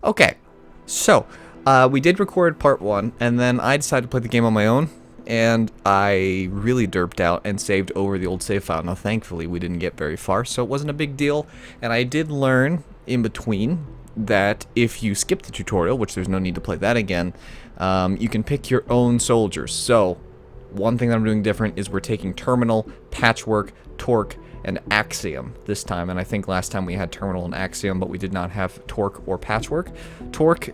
Okay, so we did record part 1, and then I decided to play the game on my own, and I really derped out and saved over the old save file. Now, thankfully, we didn't get very far, so it wasn't a big deal, and I did learn in between that if you skip the tutorial, which there's no need to play that again, you can pick your own soldiers. So, one thing that I'm doing different is we're taking Terminal, Patchwork, Torque, and Axiom this time, and I think last time we had Terminal and Axiom, but we did not have Torque or Patchwork. Torque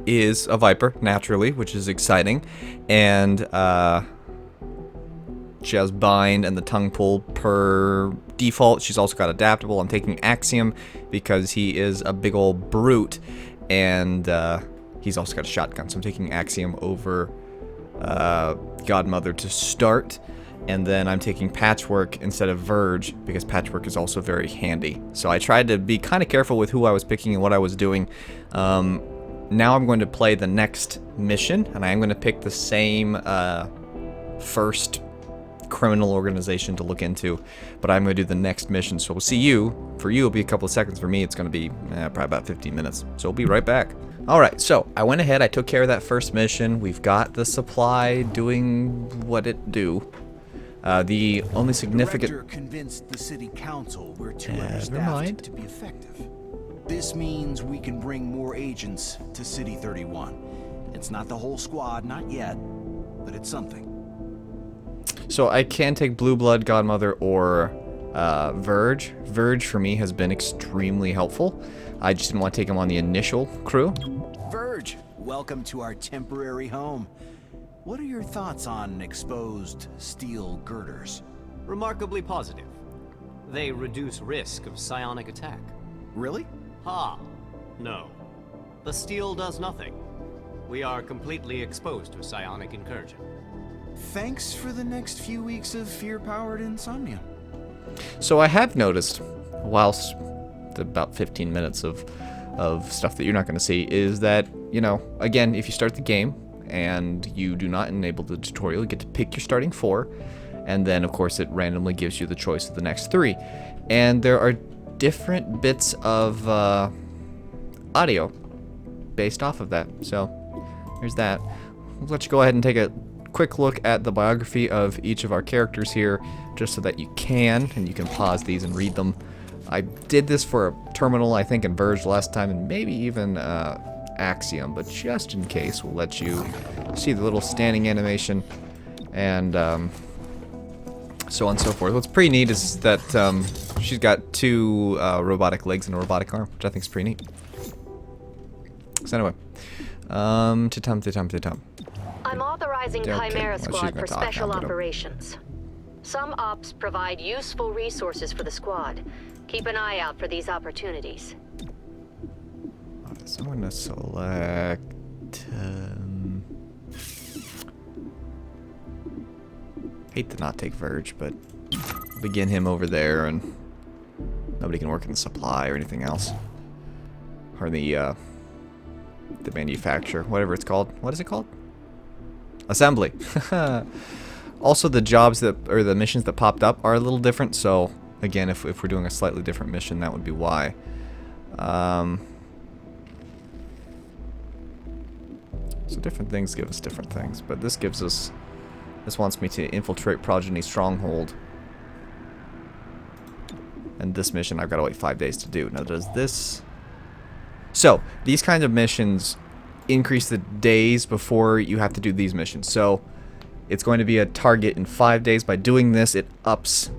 is a Viper, naturally, which is exciting, and she has Bind and the Tongue Pull per default. She's also got Adaptable. I'm taking Axiom because he is a big old brute, and he's also got a shotgun, so I'm taking Axiom over Godmother to start. And then I'm taking Patchwork instead of Verge, because Patchwork is also very handy. So I tried to be kind of careful with who I was picking and what I was doing. Now I'm going to play the next mission, and I am going to pick the same first criminal organization to look into, but I'm going to do the next mission. So we'll see you. For you, it'll be a couple of seconds. For me, it's going to be probably about 15 minutes. So we'll be right back. Alright, so I went ahead, I took care of that first mission. We've got the supply doing what it do. The only significant... The director convinced the city council we're too understaffed to be effective. This means we can bring more agents to City 31. It's not the whole squad, not yet, but it's something. So I can take Blue Blood, Godmother, or Verge. Verge for me has been extremely helpful. I just didn't want to take him on the initial crew. Verge, welcome to our temporary home. What are your thoughts on exposed steel girders? Remarkably positive. They reduce risk of psionic attack. Really? Ha! No. The steel does nothing. We are completely exposed to psionic incursion. Thanks for the next few weeks of fear-powered insomnia. So I have noticed, whilst about 15 minutes of stuff that you're not going to see, is that, you know, again, if you start the game, and you do not enable the tutorial, you get to pick your starting 4, and then of course it randomly gives you the choice of the next 3, and there are different bits of audio based off of that. So there's that. Let's go ahead and take a quick look at the biography of each of our characters here, just so that you can pause these and read them. I did this for Terminal, I think, and Verge last time, and maybe even Axiom, but just in case, we'll let you see the little standing animation and so on and so forth. What's pretty neat is that she's got 2 robotic legs and a robotic arm, which I think is pretty neat. So anyway, Tatum. I'm authorizing Chimera Squad for special now, operations. Some ops provide useful resources for the squad. Keep an eye out for these opportunities. So I'm going to select... hate to not take Verge, but begin him over there, and nobody can work in the supply or anything else. Or the manufacture, whatever it's called. What is it called? Assembly. Also, the jobs that, or the missions that popped up are a little different, so again, if we're doing a slightly different mission, that would be why. So different things give us different things, but this gives us, this wants me to infiltrate Progeny Stronghold. And this mission I've got to wait 5 days to do. Now does this... So, these kinds of missions increase the days before you have to do these missions. So, it's going to be a target in 5 days. By doing this, it ups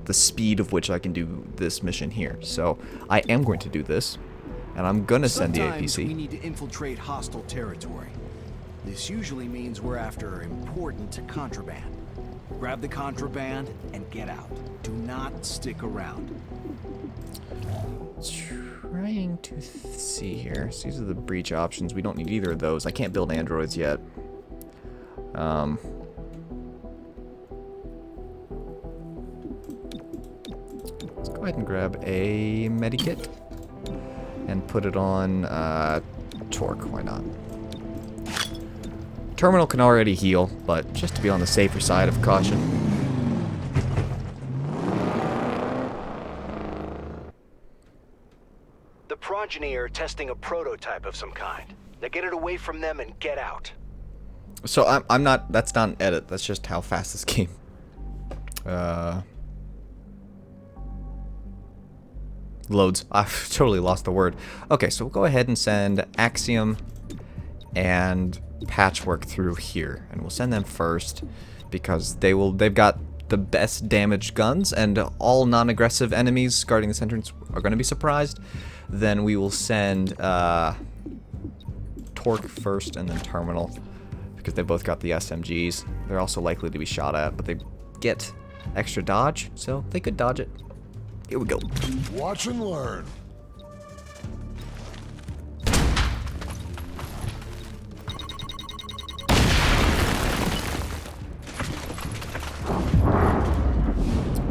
the speed of which I can do this mission here. So, I am going to do this. And I'm gonna send the APC. Sometimes we need to infiltrate hostile territory. This usually means we're after important contraband. Grab the contraband and get out. Do not stick around. Trying to see here. So these are the breach options. We don't need either of those. I can't build androids yet. Let's go ahead and grab a medikit and put it on Torque. Why not? Terminal can already heal, but just to be on the safer side of caution. The progeny are testing a prototype of some kind. Now get it away from them and get out. So I'm not. That's not an edit. That's just how fast this game. Loads. I've totally lost the word. Okay, so we'll go ahead and send Axiom and Patchwork through here, and we'll send them first because they've got the best damaged guns, and all non-aggressive enemies guarding this entrance are going to be surprised. Then we will send Torque first, and then Terminal, because they both got the SMGs. They're also likely to be shot at, but they get extra dodge, so they could dodge it. Here we go. Watch and learn.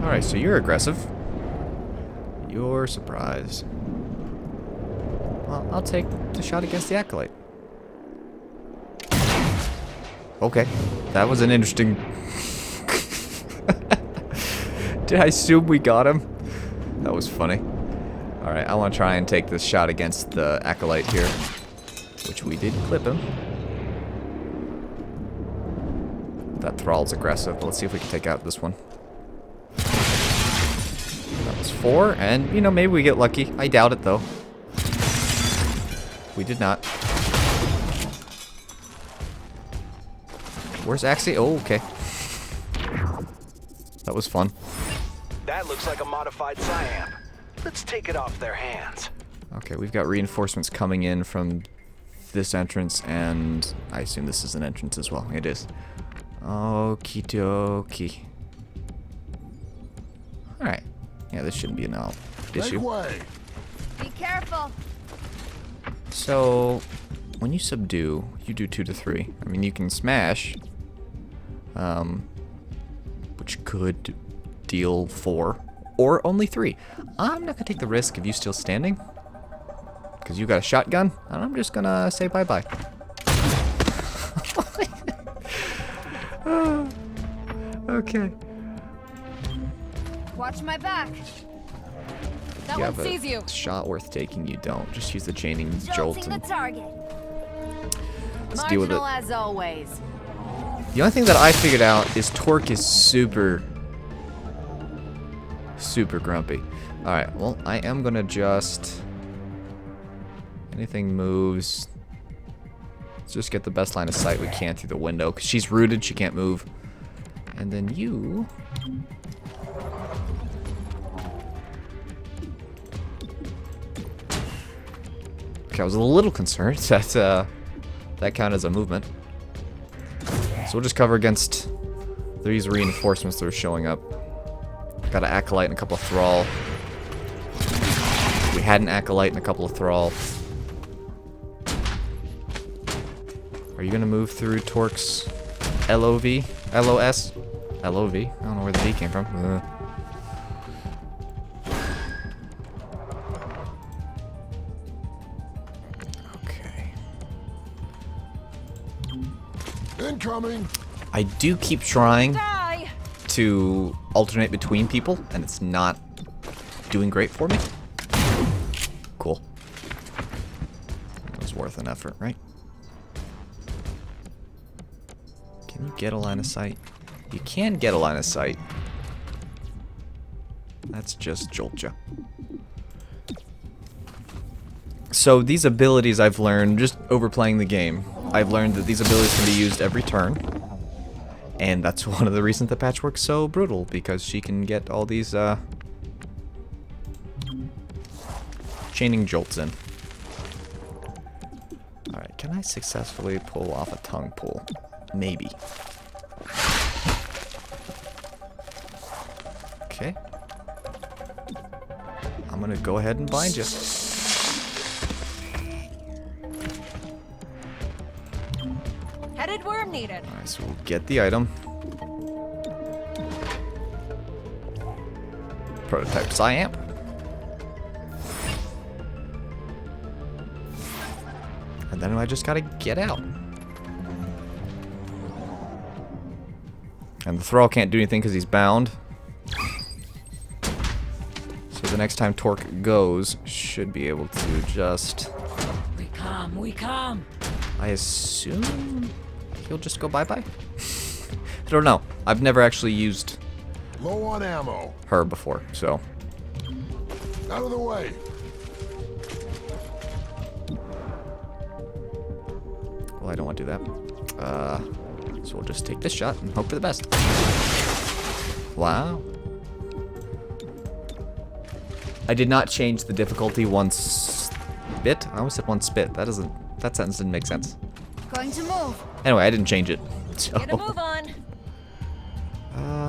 Alright, so you're aggressive. You're surprised. Well, I'll take the shot against the Acolyte. Okay, that was an interesting... Did I assume we got him? That was funny. Alright, I want to try and take this shot against the Acolyte here. Which we did clip him. That Thrall's aggressive, but let's see if we can take out this one. That was 4, and, you know, maybe we get lucky. I doubt it, though. We did not. Where's Axie? Oh, okay. That was fun. That looks like a modified Siam. Let's take it off their hands. Okay, we've got reinforcements coming in from this entrance, and I assume this is an entrance as well. It is. Okie dokie. Alright. Yeah, this shouldn't be an issue. Make way. Be careful. So, when you subdue, you do 2 to 3. I mean, you can smash, which could deal 4, or only 3. I'm not gonna take the risk of you still standing, because you got a shotgun, and I'm just gonna say bye-bye. Okay. Watch my back. That You one have sees you. a shot worth taking, you don't. Just use the chaining jolt Jolting the and target. let's deal with it. Marginal as always. The only thing that I figured out is Torque is super grumpy. Alright, well, I am gonna just... Anything moves... Let's just get the best line of sight we can through the window, because she's rooted, she can't move. And then you... Okay, I was a little concerned that that counted as a movement. So we'll just cover against these reinforcements that are showing up. Got an Acolyte and a couple of Thrall. We had an Acolyte and a couple of Thrall. Are you gonna move through Torque's LOV? LOS? LOV? I don't know where the V came from. Okay. Incoming. I do keep trying Die. to alternate between people, and it's not doing great for me. Cool. It was worth an effort, right? Can you get a line of sight? You can get a line of sight. That's just Joltja. So these abilities I've learned just overplaying the game. I've learned that these abilities can be used every turn. And that's one of the reasons the Patchwork's so brutal, because she can get all these chaining jolts in. Alright, can I successfully pull off a tongue pull? Maybe. Okay. I'm gonna go ahead and bind you. Headed where I'm needed. Alright, so we'll get the item. Prototype Siamp. And then I just gotta get out. And the Thrall can't do anything because he's bound. So next time Torque goes, should be able to just... We come. I assume he'll just go bye-bye? I don't know. I've never actually used Low on ammo. her before, so... Out of the way. Well, I don't want to do that. So we'll just take this shot and hope for the best. Wow. I did not change the difficulty one spit. I almost said one spit. That sentence didn't make sense. Going to move. Anyway, I didn't change it. So. Get a move on.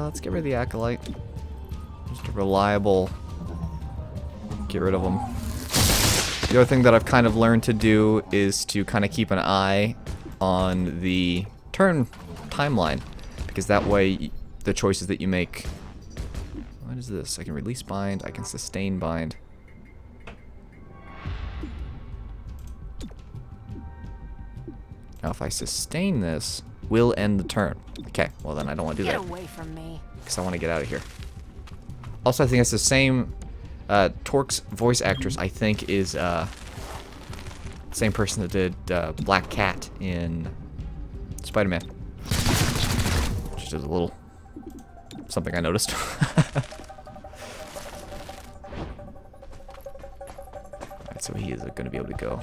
Let's get rid of the Acolyte. Just a reliable... Get rid of them. The other thing that I've kind of learned to do is to kind of keep an eye on the turn timeline. Because that way, the choices that you make... What is this? I can release bind. I can sustain bind. Now, if I sustain this, will end the turn. Okay, well then I don't want to do Get that. away from me. Because I want to get out of here. Also, I think it's the same... Torque's voice actress, I think, is same person that did Black Cat in Spider-Man. Just as a little something I noticed. Alright, so he is going to be able to go.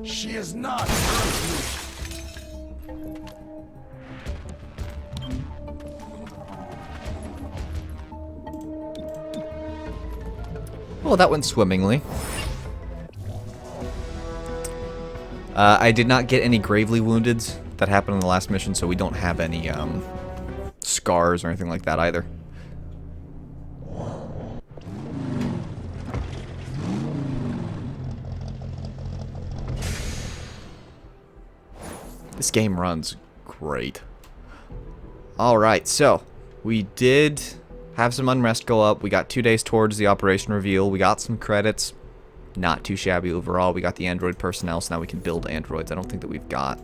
She is not. Well, that went swimmingly. I did not get any gravely wounded that happened in the last mission, so we don't have any scars or anything like that either. This game runs great. Alright, so we did have some unrest go up. We got 2 days towards the operation reveal. We got some credits. Not too shabby overall. We got the android personnel, so now we can build androids. I don't think that we've got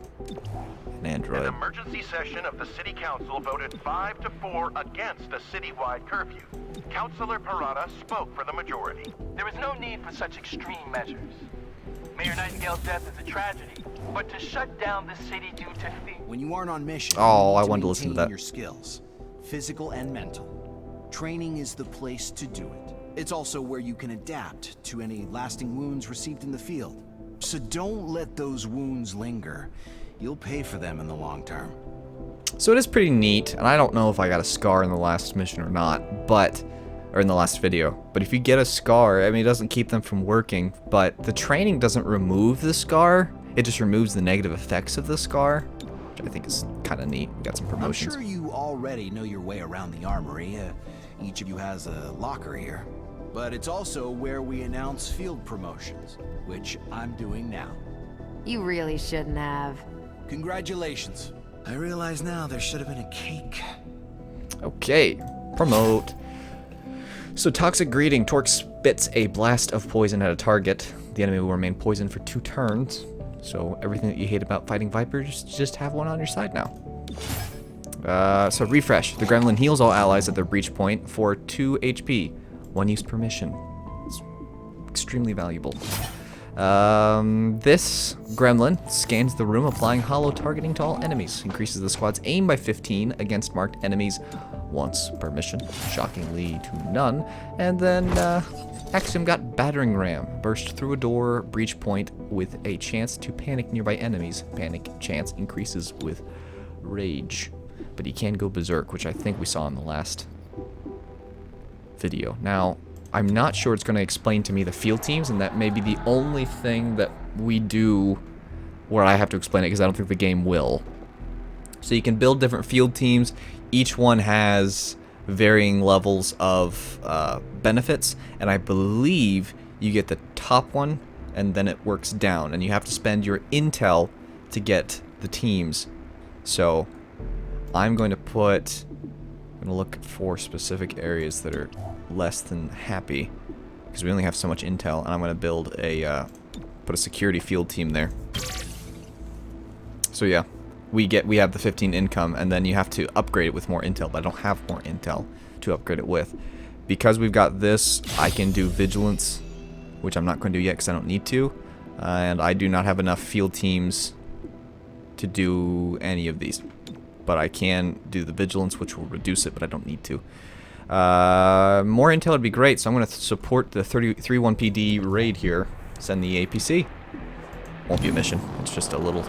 an android. An emergency session of the City Council voted 5 to 4 against a citywide curfew. Councilor Parada spoke for the majority. There is no need for such extreme measures. Mayor Nightingale's death is a tragedy, but to shut down the city due to fear... When you aren't on mission, Oh, you need I wanted to listen to maintain that. your skills, physical and mental. Training is the place to do it. It's also where you can adapt to any lasting wounds received in the field. So don't let those wounds linger. You'll pay for them in the long term. So it is pretty neat, and I don't know if I got a scar in the last mission or not, but... or in the last video. But if you get a scar, I mean, it doesn't keep them from working, but the training doesn't remove the scar. It just removes the negative effects of the scar, which I think is kind of neat. We got some promotions. I'm sure you already know your way around the armory. Each of you has a locker here. But it's also where we announce field promotions, which I'm doing now. You really shouldn't have. Congratulations. I realize now there should have been a cake. Okay, promote. So Toxic Greeting. Torque spits a blast of poison at a target. The enemy will remain poisoned for 2 turns. So everything that you hate about fighting Vipers, just have one on your side now. So refresh. The Gremlin heals all allies at their breach point for 2 HP. 1 use per mission. It's extremely valuable. This Gremlin scans the room, applying hollow targeting to all enemies. Increases the squad's aim by 15 against marked enemies once per mission. Shockingly to none. And then Axiom got Battering Ram. Burst through a door, breach point with a chance to panic nearby enemies. Panic chance increases with rage. But he can go berserk, which I think we saw in the last video. Now, I'm not sure it's going to explain to me the field teams, and that may be the only thing that we do where I have to explain it, because I don't think the game will. So you can build different field teams. Each one has varying levels of benefits, and I believe you get the top one, and then it works down, and you have to spend your intel to get the teams. So I'm going to look for specific areas that are less than happy, because we only have so much intel, and I'm going to build put a security field team there. So yeah, we have the 15 income, and then you have to upgrade it with more intel, but I don't have more intel to upgrade it with. Because we've got this, I can do vigilance, which I'm not going to do yet because I don't need to. And I do not have enough field teams to do any of these. But I can do the vigilance, which will reduce it, but I don't need to. More intel would be great, so I'm going to support the 31 PD raid here. Send the APC. Won't be a mission. It's just a little...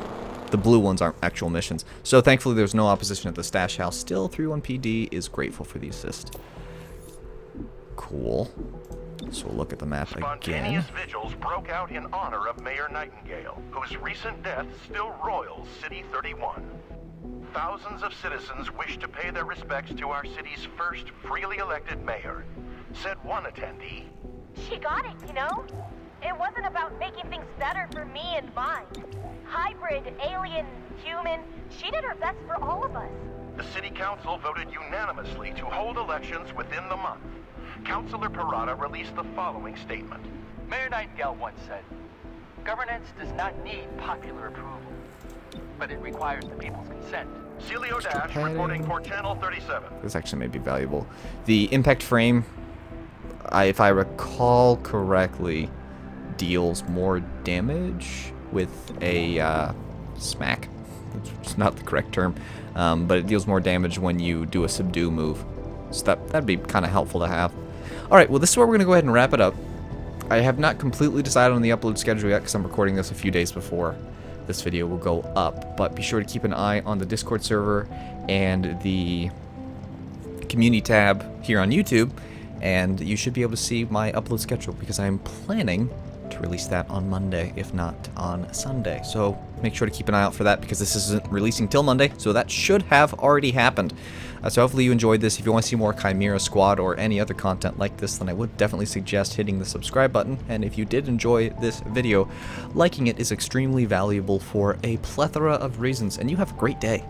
The blue ones aren't actual missions. So thankfully there's no opposition at the stash house. Still, 31 PD is grateful for the assist. Cool. So we'll look at the map again. Spontaneous vigils broke out in honor of Mayor Nightingale, whose recent death still roils City 31. Thousands of citizens wish to pay their respects to our city's first freely elected mayor, said one attendee. She got it, you know? It wasn't about making things better for me and mine. Hybrid, alien, human, she did her best for all of us. The city council voted unanimously to hold elections within the month. Councilor Parada released the following statement. Mayor Nightingale once said, governance does not need popular approval, but it requires the people's consent. Celio Dash reporting for Channel 37. This actually may be valuable. The impact frame, if I recall correctly, deals more damage with a smack. It's not the correct term, but it deals more damage when you do a subdue move. So that'd be kind of helpful to have. Alright, well this is where we're going to go ahead and wrap it up. I have not completely decided on the upload schedule yet because I'm recording this a few days before this video will go up, but be sure to keep an eye on the Discord server and the community tab here on YouTube, and you should be able to see my upload schedule because I'm planning to release that on Monday, if not on Sunday. So make sure to keep an eye out for that because this isn't releasing till Monday, so that should have already happened. So hopefully you enjoyed this. If you want to see more Chimera Squad or any other content like this, then I would definitely suggest hitting the subscribe button. And if you did enjoy this video, liking it is extremely valuable for a plethora of reasons. And you have a great day.